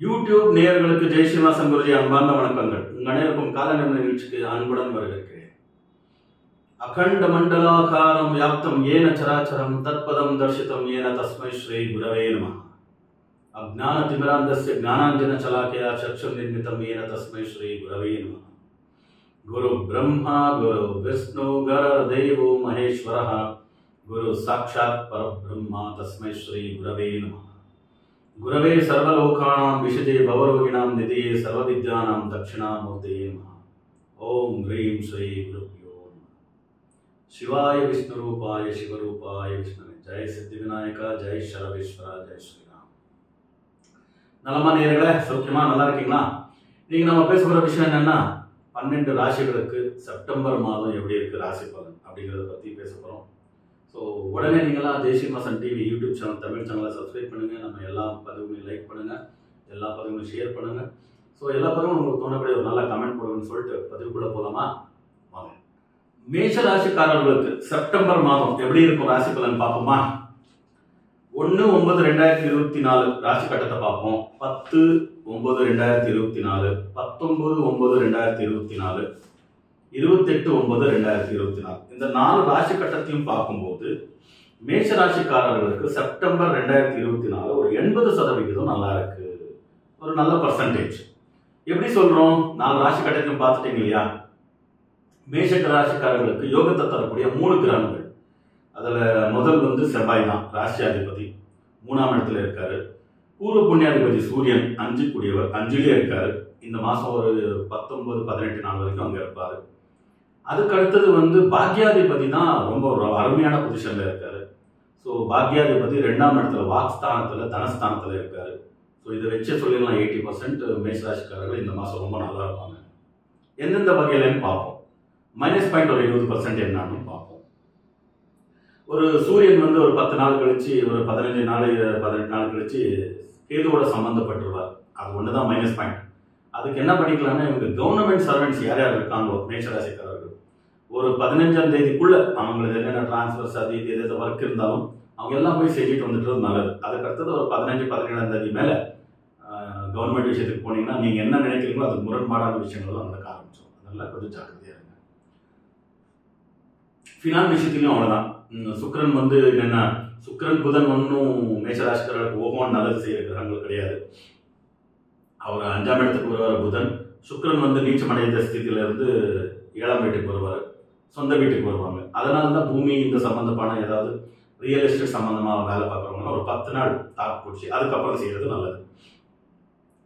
YouTube நேயர்களுக்கு ஜெய் ஸ்ரீனிவாசன் குருஜி அன்பார்ந்த வணக்கங்கள். உங்கள் அனைவருக்கும் கால நேர நிகழ்ச்சிக்கு அன்புடன் வரவேற்கிறேன். அகண்ட மண்டலாகாரம் வியாப்தம் ஏன சராச்சரம் தத்பதம் தர்ஷிதம் ஏன தஸ்மை ஸ்ரீ குரவே நமः. அஜ்ஞான திமிராந்தஸ்ய ஞானாஞ்சன சலாகயா சக்ஷுர் நிர்மிதம் ஏன தஸ்மை ஸ்ரீ குரவே நமः. குரு பிரம்மா குரு விஷ்ணு குருதேவோ மகேஸ்வரः குரு சாட்சாத் பரபிரம்மா தஸ்மை ஸ்ரீ குரவே நமः. गुरवे सर्वलोकानां विशजे भवरोगिणां निधये सर्वविद्यानां दक्षिणामूर्तये नमः. ओम ह्रीं श्री गुरुभ्यो नमः. शिवाय विष्णुरूपाय शिवरूपाय विष्णवे जय सिद्धिविनायका जय शरवेश्वरा जय श्रीराम. நலமா நேயர்களே, சௌக்கியமா நல்லா இருக்கீங்களா? நீங்க நம்ம பேச போற விஷயம் என்னன்னா 12 ராசிகளுக்கு செப்டம்பர் மாதம் எப்படி இருக்கு ராசி பலன் அப்படிங்கறத பத்தி பேச போறோம். ஸோ உடனே நீங்களாம் Jai Srinivasan TV YouTube channel Tamil சேனலை சப்ஸ்கிரைப் பண்ணுங்கள். நம்ம எல்லா பதிவுகளையும் லைக் பண்ணுங்கள், எல்லா பதிவுகளையும் ஷேர் பண்ணுங்கள். ஸோ எல்லா பதிவும் உங்களுக்கு தோணக்கூடிய ஒரு நல்ல கமெண்ட் போடுங்கன்னு சொல்லிட்டு பதிவுக்குள்ளே போகலாமா? வாங்க. மேஷ ராசிக்காரர்களுக்கு செப்டம்பர் மாதம் எப்படி இருக்கும் ராசி பலன் பார்ப்போமா? 1/9/2024 ராசி கட்டத்தை பார்ப்போம். 10/9/2024, 19/9/2024, 28/9/2024 இந்த 4 ராசி கட்டத்தையும் பார்க்கும்போது மேஷ ராசிக்காரர்களுக்கு செப்டம்பர் 2024 ஒரு 80% நல்லா இருக்கு. ஒரு நல்ல பர்சன்டேஜ். எப்படி சொல்றோம்? 4 ராசி கட்டத்தையும் பார்த்துட்டீங்க இல்லையா? மேஷ ராசிக்காரர்களுக்கு யோகத்தை தரக்கூடிய 3 கிரகங்கள். அதுல முதல் செவ்வாய் தான், ராசி அதிபதி 3ஆம் இடத்துல இருக்காரு. பூர்வ புண்ணியாதிபதி சூரியன் 5 கூடியவர், 5லே இருக்காரு. இந்த மாசம் ஒரு 19-18 நாள் வரைக்கும் அங்க இருப்பாரு. அதுக்கு அடுத்தது பாக்யாதிபதி தான் ரொம்ப ஒரு அருமையான பொசிஷன்ல இருக்காரு. ஸோ பாக்யாதிபதி 2ஆம் இடத்துல வாக்ஸ்தானத்துல தனஸ்தானத்துல இருக்காரு. ஸோ இதை வச்சே சொல்லிடலாம் 80% மேஷராசிக்காரர்கள் இந்த மாசம் ரொம்ப நல்லா இருப்பாங்க. எந்தெந்த வகையிலன்னு பார்ப்போம். மைனஸ் பாயிண்ட் ஒரு 20% என்னன்னு பார்ப்போம். ஒரு சூரியன் ஒரு 10 நாள் கழிச்சு, ஒரு 15 நாள் 18 நாள் கழிச்சு கேதுவோட சம்பந்தப்பட்டுருவார். அது ஒண்ணுதான் மைனஸ் பாயிண்ட். அதுக்கு என்ன பண்ணிக்கலாம்னா, இவங்க கவர்மெண்ட் சர்வெண்ட்ஸ் யார் யார் இருக்காங்களோ மேஷராசிக்காரர்கள் ஒரு 15ஆம் தேதிக்குள்ள அவங்களுக்கு என்னென்ன டிரான்ஸ்ஃபர்ஸ் அது இது எதாவது ஒர்க் இருந்தாலும் அவங்க எல்லாம் போய் செஞ்சுட்டு வந்துட்டு நல்லது. அதுக்கு அடுத்தது ஒரு 15-17ஆம் தேதி மேல கவர்மெண்ட் விஷயத்துக்கு போனீங்கன்னா நீங்க என்ன நினைக்கிறீங்களோ அதுக்கு முரண்பாடான விஷயங்கள்லாம் நடக்க ஆரம்பிச்சோம். அதெல்லாம் கொஞ்சம் ஜாக்கிரதையா இருங்க. ஃபினான்ஸ் விஷயத்திலையும் அவ்வளவுதான். சுக்கிரன் என்னன்னா, சுக்கிரன் புதன் ஒன்றும் மேஷராசிக்காரர்களுக்கு ஓகோன்னு நல்லது செய்யற கிரகங்கள் கிடையாது. அவர் 5ஆம் இடத்துக்கு வருவார் புதன். சுக்கிரன் நீச்சமடைந்த ஸ்திதியில இருந்து 7ஆம் வீட்டுக்கு வருவார், சொந்த வீட்டுக்கு வருவாங்க. அதனால தான் பூமி இந்த சம்பந்தமான ஏதாவது ரியல் எஸ்டேட் சம்பந்தமா வேலை பார்க்குறவங்க ஒரு 10 நாள் தாக்கு பிடிச்சி அதுக்கப்புறம் செய்யறது நல்லது.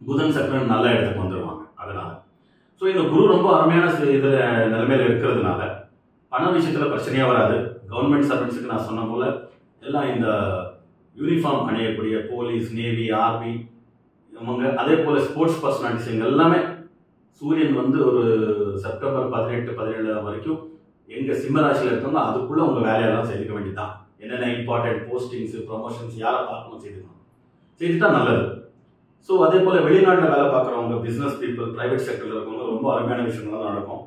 புதன் சக்கரன் நல்ல இடத்துக்கு வந்துடுவாங்க. அதனால ஸோ இந்த குரு ரொம்ப அருமையான இதுல நிலைமையில இருக்கிறதுனால பண விஷயத்துல பிரச்சனையே வராது. கவர்மெண்ட் சர்வீஸுக்கு நான் சொன்ன போல எல்லாம் இந்த யூனிஃபார்ம் அணியக்கூடிய போலீஸ், நேவி, ஆர்மி இவங்க, அதே போல ஸ்போர்ட்ஸ் பர்சனாலிட்டிஸ் எல்லாமே சூரியன் ஒரு செப்டம்பர் 18-17 வரைக்கும் எங்க சிம்ம ராசியில இருக்காங்க. அதுக்குள்ள உங்க வேலையெல்லாம் செய்துக்க வேண்டியதான். என்னென்ன இம்பார்ட்டன்ட் போஸ்டிங்ஸ், ப்ரமோஷன்ஸ் யாரை பார்க்கணும் செய்துட்டா நல்லது. ஸோ அதே போல வெளிநாட்டில் வேலை பார்க்குறவங்க, பிசினஸ் பீப்புள், பிரைவேட் செக்டர்ல இருக்கவங்க ரொம்ப அருமையான விஷயங்கள் தான் நடக்கும்.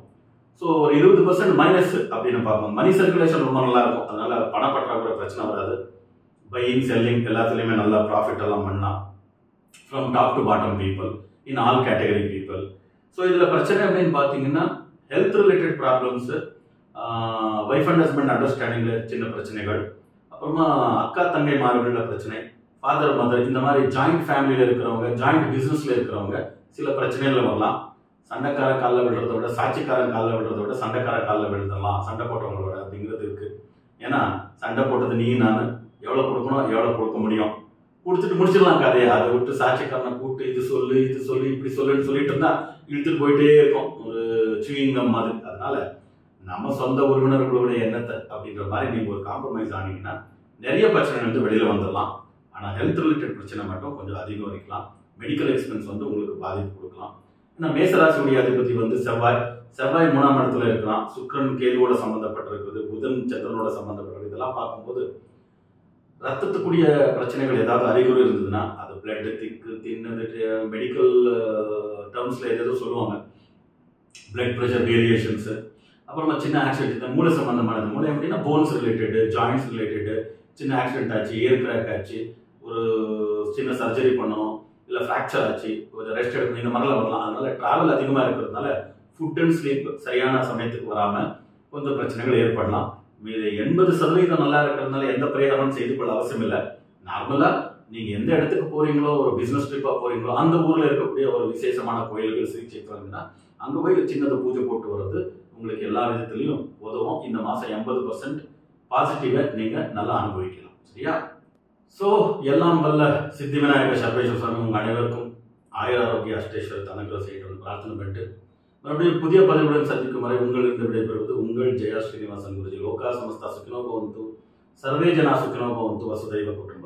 ஸோ ஒரு 20% மைனஸ் அப்படின்னு பார்ப்போம். மணி சர்க்குலேஷன் ரொம்ப நல்லா இருக்கும். அதனால பணப்பற்றாக்குறை பிரச்சனை வராது. பையிங் செல்லிங் எல்லாத்துலேயுமே நல்லா ப்ராஃபிட் எல்லாம் பண்ணலாம். From top to bottom people, in all category people. So இதில் பிரச்சனை அப்படின்னு பார்த்தீங்கன்னா health related problems, wife and husband அண்டர்ஸ்டாண்டிங்கில் சின்ன பிரச்சனைகள், அப்புறமா அக்கா தங்கை மாறுகளில் பிரச்சனை, ஃபாதர் மதர், இந்த மாதிரி ஜாயிண்ட் ஃபேமிலியில் இருக்கிறவங்க, ஜாயிண்ட் பிஸ்னஸில் இருக்கிறவங்க சில பிரச்சனைகள் வரலாம். சண்டைக்கார காலில் விழுறத விட, சாட்சிக்காரன் காலில் விழுறத விட சண்டைக்கார காலில் விழுதலாம், சண்டை போட்டவங்களோட அப்படிங்கிறது இருக்கு. ஏன்னா சண்டை போட்டது நீ நான், எவ்வளோ கொடுக்கணும் எவ்வளோ கொடுக்க முடியும், கொடுத்துட்டு முடிச்சிடலாம் கதையை. அதை விட்டு சாட்சிக்காரனை கூப்பிட்டு இது சொல்லு இப்படி சொல்லுன்னு சொல்லிட்டு இருந்தா இழுத்துட்டு போயிட்டே இருக்கும், ஒரு சுவிங்கம் மாதிரி. அதனால நம்ம சொந்த உறவினர்களுடைய எண்ணத்தை அப்படின்ற மாதிரி நீங்க ஒரு காம்ப்ரமைஸ் ஆனீங்கன்னா நிறைய பிரச்சனை வெளியில வந்துடலாம். ஆனா ஹெல்த் ரிலேட்டட் பிரச்சனை மட்டும் கொஞ்சம் அதிகம் இருக்கலாம். மெடிக்கல் எக்ஸ்பென்ஸ் உங்களுக்கு பாதிப்பு கொடுக்கலாம். ஏன்னா மேசராசியுடைய அதிபதி செவ்வாய் 3ஆம் இடத்துல இருக்கலாம். சுக்கிரன் கேதுவோட சம்பந்தப்பட்டிருக்குது, புதன் சந்திரனோட சம்பந்தப்பட்டிருக்கு. இதெல்லாம் பார்க்கும்போது ரத்தத்துக்குரிய பிரச்சனைகள் ஏதாவது அறிகுறி இருந்ததுன்னா அது பிளட் திக்கு தின்னது, மெடிக்கல் டேர்ம்ஸ்ல ஏதோ சொல்லுவாங்க, பிளட் ப்ரெஷர் வேரியேஷன்ஸ், அப்புறமா சின்ன ஆக்சிடென்ட், மூளை சம்பந்தமானது. மூளை எப்படின்னா போன்ஸ் ரிலேட்டடு, ஜாயின்ஸ் ரிலேட்டடு, சின்ன ஆக்சிடென்ட் ஆச்சு, ஏர் கிராக் ஆச்சு, ஒரு சின்ன சர்ஜரி பண்ணணும், இல்லை ஃப்ராக்சர் ஆச்சு, கொஞ்சம் ரெஸ்ட் எடுக்கணும், இந்த மாதிரிலாம் வரலாம். அதனால ட்ராவல் அதிகமாக இருக்கிறதுனால ஃபுட் அண்ட் ஸ்லீப் சரியான சமயத்துக்கு வராமல் கொஞ்சம் பிரச்சனைகள் ஏற்படலாம். மீது 80% நல்லா இருக்கிறதுனால எந்த பரிகாரமும் செய்து கொள்ள அவசியம் இல்லை. நார்மலாக நீங்கள் எந்த இடத்துக்கு போகிறீங்களோ, ஒரு பிஸ்னஸ் ட்ரிப்பாக போகிறீங்களோ, அந்த ஊரில் இருக்கக்கூடிய ஒரு விசேஷமான கோயில்கள் சிகிச்சைக்குன்னா அங்கே போய் சின்னது பூஜை போட்டு வர்றது உங்களுக்கு எல்லா விதத்துலையும் உதவும். இந்த மாதம் 80% பாசிட்டிவை நீங்கள் நல்லா அனுபவிக்கலாம். சரியா? ஸோ எல்லாம் வல்ல சித்தி விநாயக சர்வேஸ்வர சுவாமி உங்கள் அனைவருக்கும் ஆயுர ஆரோக்கிய அஷ்டேஸ்வரத்தை அனுகிரகம் செய்யணும்னு பிரார்த்தனை பண்ணிட்டு மறுபடியும் புதிய பதிவுடன் சந்திக்கும் வரை உங்களிருந்து விடைபெறுவது உங்கள் ஜெயா ஸ்ரீனிவாசன் குருஜி. லோகா சமஸ்தா சுக்கினோ பவந்து, சர்வே ஜனா சுக்கினோ பவந்து, வசுதைவ குடும்பம்.